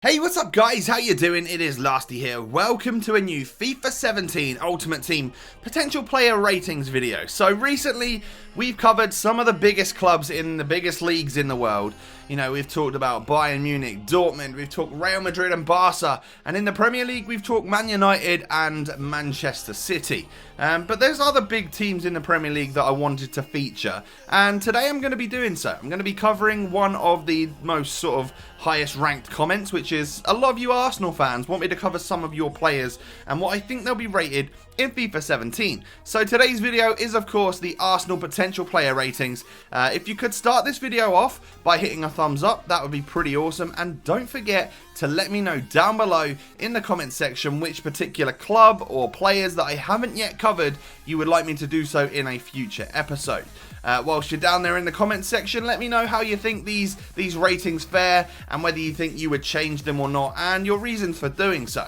Hey, what's up guys? How you doing? It is Lasty here. Welcome to a new FIFA 17 Ultimate Team potential player ratings video. So recently we've covered some of the biggest clubs in the biggest leagues in the world. You know, we've talked about Bayern Munich, Dortmund, we've talked Real Madrid and Barca, and in the Premier League we've talked Man United and Manchester City. But there's other big teams in the Premier League that I wanted to feature, and today I'm going to be doing so. I'm going to be covering one of the most sort of highest ranked comments, which is a lot of you Arsenal fans want me to cover some of your players and what I think they'll be rated in FIFA 17. So today's video is of course the Arsenal potential player ratings. If you could start this video off by hitting a thumbs up, that would be pretty awesome, and don't forget to let me know down below in the comment section which particular club or players that I haven't yet covered you would like me to do so in a future episode. Whilst you're down there in the comments section, let me know how you think these ratings fare and whether you think you would change them or not and your reasons for doing so.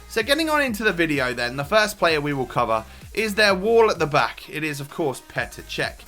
So getting on into the video then, the first player we will cover is their wall at the back. It is of course Petr Cech.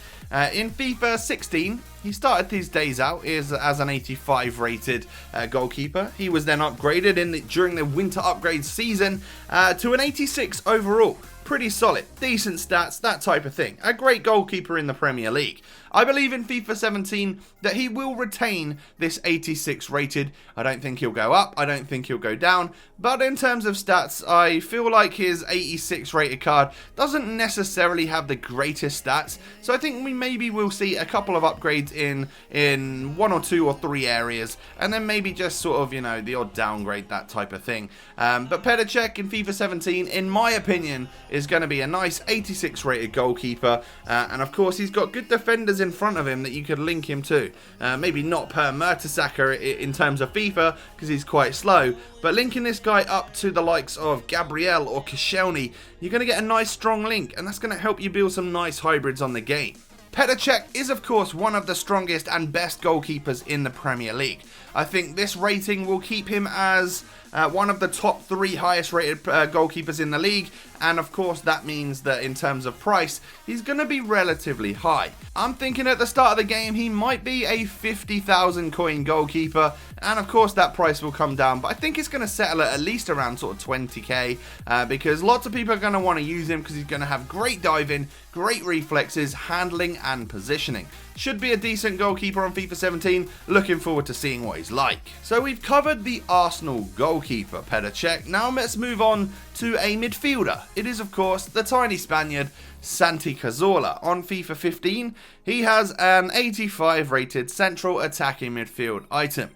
In FIFA 16, he started his days out as an 85 rated goalkeeper. He was then upgraded during the winter upgrade season to an 86 overall. Pretty solid, decent stats, that type of thing. A great goalkeeper in the Premier League. I believe in FIFA 17 that he will retain this 86 rated. I don't think he'll go up, I don't think he'll go down, but in terms of stats, I feel like his 86 rated card doesn't necessarily have the greatest stats, so I think we maybe will see a couple of upgrades in one or two or three areas, and then maybe just sort of, you know, the odd downgrade, that type of thing. But Petr Cech in FIFA 17, in my opinion, is going to be a nice 86 rated goalkeeper, and of course he's got good defenders in front of him that you could link him to. Maybe not per Mertesacker in terms of FIFA because he's quite slow, but linking this guy up to the likes of Gabriel or Koscielny, you're going to get a nice strong link, and that's going to help you build some nice hybrids on the game. Petr Cech is of course one of the strongest and best goalkeepers in the Premier League. I think this rating will keep him as one of the top 3 highest rated goalkeepers in the league, and of course that means that in terms of price he's going to be relatively high. I'm thinking at the start of the game he might be a 50,000 coin goalkeeper, and of course that price will come down, but I think it's going to settle at least around sort of 20k because lots of people are going to want to use him because he's going to have great diving, great reflexes, handling and positioning. Should be a decent goalkeeper on FIFA 17, looking forward to seeing what he's like. So we've covered the Arsenal goalkeeper, Petr Cech. Now let's move on to a midfielder. It is of course the tiny Spaniard, Santi Cazorla. On FIFA 15, he has an 85 rated central attacking midfield item.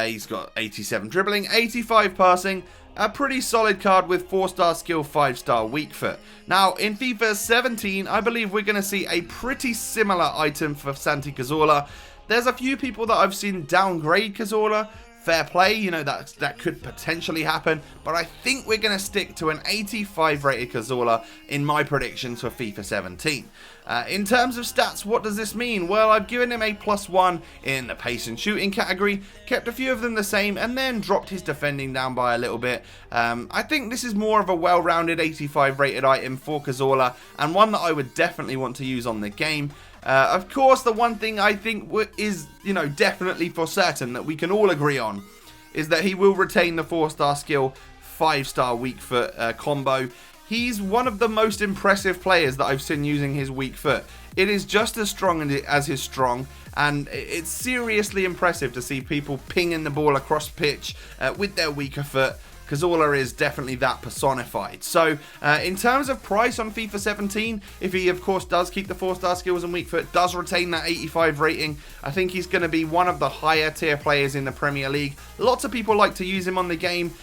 He's got 87 dribbling, 85 passing, a pretty solid card with 4-star skill, 5-star weak foot. Now, in FIFA 17, I believe we're going to see a pretty similar item for Santi Cazorla. There's a few people that I've seen downgrade Cazorla. Fair play, you know, that could potentially happen, but I think we're going to stick to an 85 rated Cazorla in my predictions for FIFA 17. In terms of stats, what does this mean? Well, I've given him a +1 in the pace and shooting category, kept a few of them the same, and then dropped his defending down by a little bit. I think this is more of a well-rounded 85 rated item for Cazorla, and one that I would definitely want to use on the game. Of course, the one thing I think is, you know, definitely for certain that we can all agree on is that he will retain the 4-star skill, 5-star weak foot combo. He's one of the most impressive players that I've seen using his weak foot. It is just as strong as his strong, and it's seriously impressive to see people pinging the ball across pitch with their weaker foot. Cazorla is definitely that personified. So in terms of price on FIFA 17, if he of course does keep the 4-star skills and weak foot, does retain that 85 rating, I think he's going to be one of the higher tier players in the Premier League. Lots of people like to use him on the game.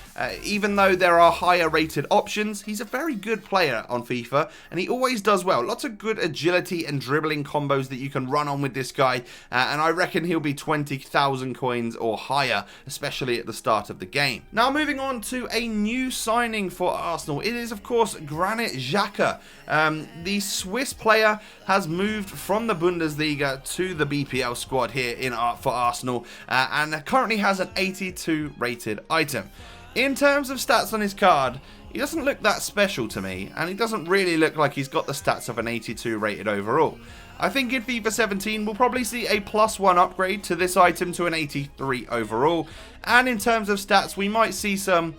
Even though there are higher rated options, he's a very good player on FIFA, and he always does well. Lots of good agility and dribbling combos that you can run on with this guy, and I reckon he'll be 20,000 coins or higher, especially at the start of the game. Now moving on to a new signing for Arsenal. It is of course Granite Shocker. The Swiss player has moved from the Bundesliga to the BPL squad here for Arsenal, and currently has an 82 rated item. In terms of stats on his card, he doesn't look that special to me, and he doesn't really look like he's got the stats of an 82 rated overall. I think in FIFA 17 we'll probably see a +1 upgrade to this item to an 83 overall, and in terms of stats we might see some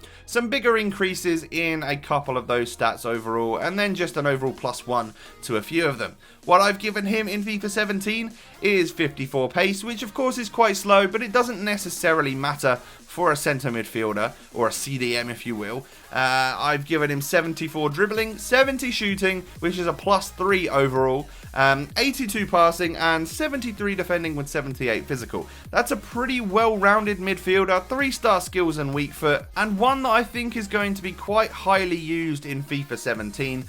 bigger increases in a couple of those stats overall, and then just an overall +1 to a few of them. What I've given him in FIFA 17 is 54 pace, which of course is quite slow, but it doesn't necessarily matter for a centre midfielder, or a CDM if you will. I've given him 74 dribbling, 70 shooting, which is a +3 overall, 82 passing, and 73 defending with 78 physical. That's a pretty well-rounded midfielder, 3-star skills and weak foot, and one that I think is going to be quite highly used in FIFA 17.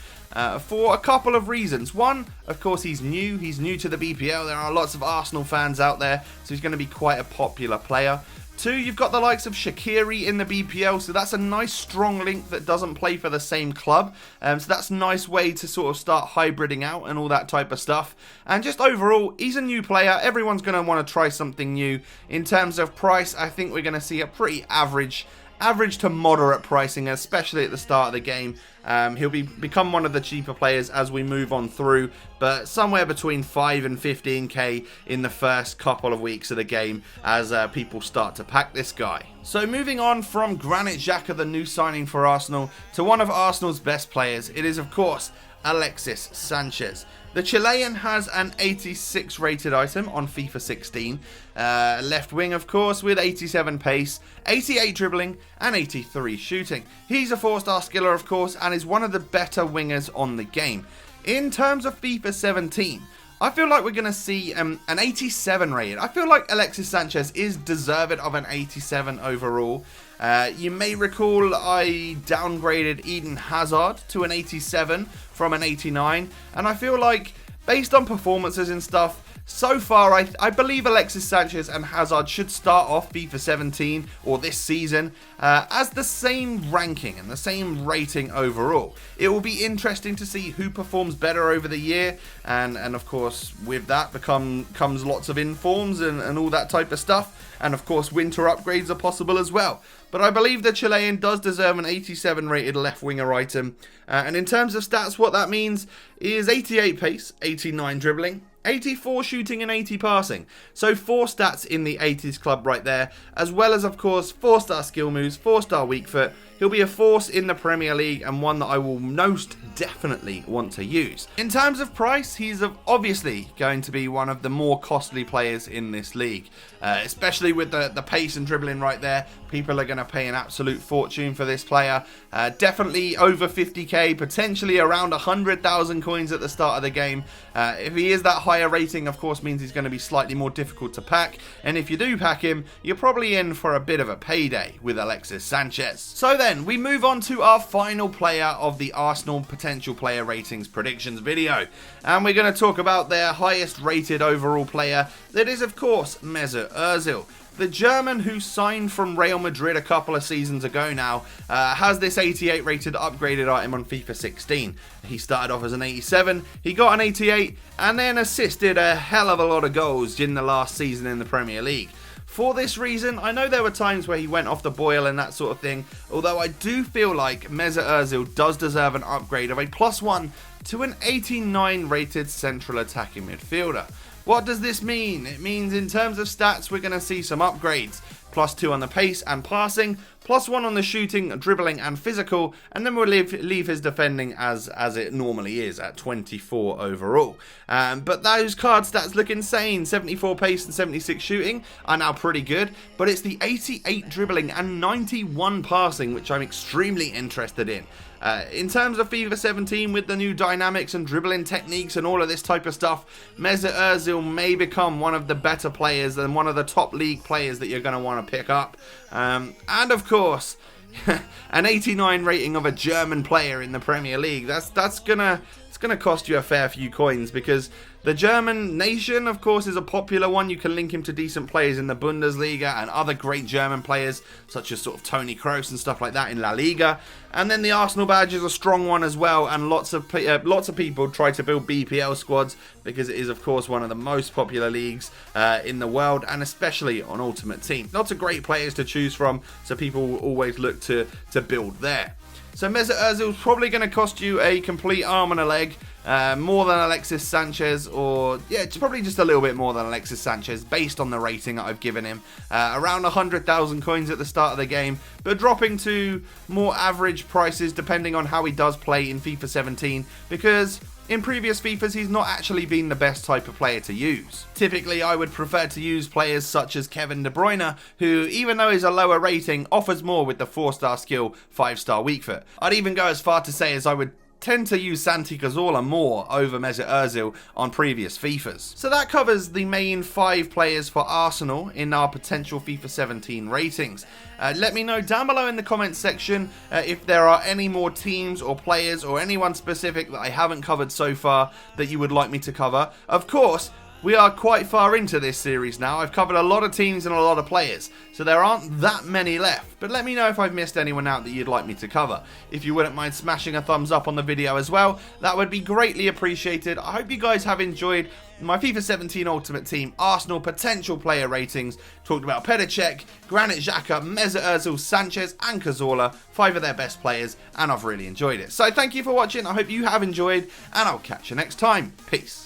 For a couple of reasons. One, of course, he's new to the BPL. There are lots of Arsenal fans out there, so he's going to be quite a popular player. Two, you've got the likes of Shaqiri in the BPL, so that's a nice strong link that doesn't play for the same club. So that's a nice way to sort of start hybriding out and all that type of stuff. And just overall, he's a new player. Everyone's going to want to try something new. In terms of price, I think we're going to see a pretty average to moderate pricing, especially at the start of the game. He'll become one of the cheaper players as we move on through, but somewhere between 5 and 15k in the first couple of weeks of the game as people start to pack this guy. So moving on from Granite Shocker, the new signing for Arsenal, to one of Arsenal's best players, it is of course Alexis Sanchez. The Chilean has an 86 rated item on FIFA 16, left wing of course with 87 pace, 88 dribbling and 83 shooting. He's a 4-star skiller of course and is one of the better wingers on the game. In terms of FIFA 17, I feel like we're going to see an 87 rated. I feel like Alexis Sanchez is deserved of an 87 overall. You may recall I downgraded Eden Hazard to an 87 from an 89, and I feel like based on performances and stuff, so far I believe Alexis Sanchez and Hazard should start off FIFA 17 or this season as the same ranking and the same rating overall. It will be interesting to see who performs better over the year, and of course with that comes lots of informs and all that type of stuff, and of course winter upgrades are possible as well. But I believe the Chilean does deserve an 87 rated left winger item, and in terms of stats what that means is 88 pace, 89 dribbling, 84 shooting and 80 passing. So 4 stats in the 80s club right there, as well as of course 4-star skill moves, 4-star weak foot. He'll be a force in the Premier League and one that I will most definitely want to use. In terms of price, he's obviously going to be one of the more costly players in this league, especially with the pace and dribbling right there. People are going to pay an absolute fortune for this player. Definitely over 50k, potentially around 100,000 coins at the start of the game. If he is that higher rating, of course, means he's going to be slightly more difficult to pack. And if you do pack him, you're probably in for a bit of a payday with Alexis Sanchez. So then, we move on to our final player of the Arsenal potential player ratings predictions video. And we're going to talk about their highest rated overall player. That is, of course, Meza Ozil. The German, who signed from Real Madrid a couple of seasons ago now, has this 88 rated upgraded item on FIFA 16. He started off as an 87, he got an 88, and then assisted a hell of a lot of goals in the last season in the Premier League. For this reason, I know there were times where he went off the boil and that sort of thing, although I do feel like Meza Ozil does deserve an upgrade of a +1 to an 89 rated central attacking midfielder. What does this mean? It means in terms of stats we're going to see some upgrades. +2 on the pace and passing, +1 on the shooting, dribbling and physical, and then we'll leave his defending as it normally is at 24 overall. But those card stats look insane. 74 pace and 76 shooting are now pretty good, but it's the 88 dribbling and 91 passing which I'm extremely interested in. In terms of FIFA 17, with the new dynamics and dribbling techniques and all of this type of stuff, Meza Ozil may become one of the better players and one of the top league players that you're going to want to pick up. And of course, an 89 rating of a German player in the Premier League. It's going to cost you a fair few coins, because the German nation, of course, is a popular one. You can link him to decent players in the Bundesliga and other great German players, such as sort of Toni Kroos and stuff like that in La Liga. And then the Arsenal badge is a strong one as well, and lots of people try to build BPL squads because it is, of course, one of the most popular leagues in the world, and especially on Ultimate Team. Lots of great players to choose from, so people will always look to build there. So Meza Ozil is probably going to cost you a complete arm and a leg, more than Alexis Sanchez, or yeah, it's probably just a little bit more than Alexis Sanchez based on the rating that I've given him. Around 100,000 coins at the start of the game, but dropping to more average prices depending on how he does play in FIFA 17, because in previous FIFAs, he's not actually been the best type of player to use. Typically, I would prefer to use players such as Kevin De Bruyne, who, even though he's a lower rating, offers more with the 4-star skill, 5-star weak foot. I'd even go as far to say as I would tend to use Santi Cazorla more over Meza Ozil on previous FIFAs. So that covers the main 5 players for Arsenal in our potential FIFA 17 ratings. Let me know down below in the comments section if there are any more teams or players or anyone specific that I haven't covered so far that you would like me to cover. Of course, we are quite far into this series now. I've covered a lot of teams and a lot of players, so there aren't that many left. But let me know if I've missed anyone out that you'd like me to cover. If you wouldn't mind smashing a thumbs up on the video as well, that would be greatly appreciated. I hope you guys have enjoyed my FIFA 17 Ultimate Team Arsenal potential player ratings. Talked about Petr Cech, Granite Shocker, Meza Ozil, Sanchez and Cazorla, 5 of their best players, and I've really enjoyed it. So thank you for watching. I hope you have enjoyed, and I'll catch you next time. Peace.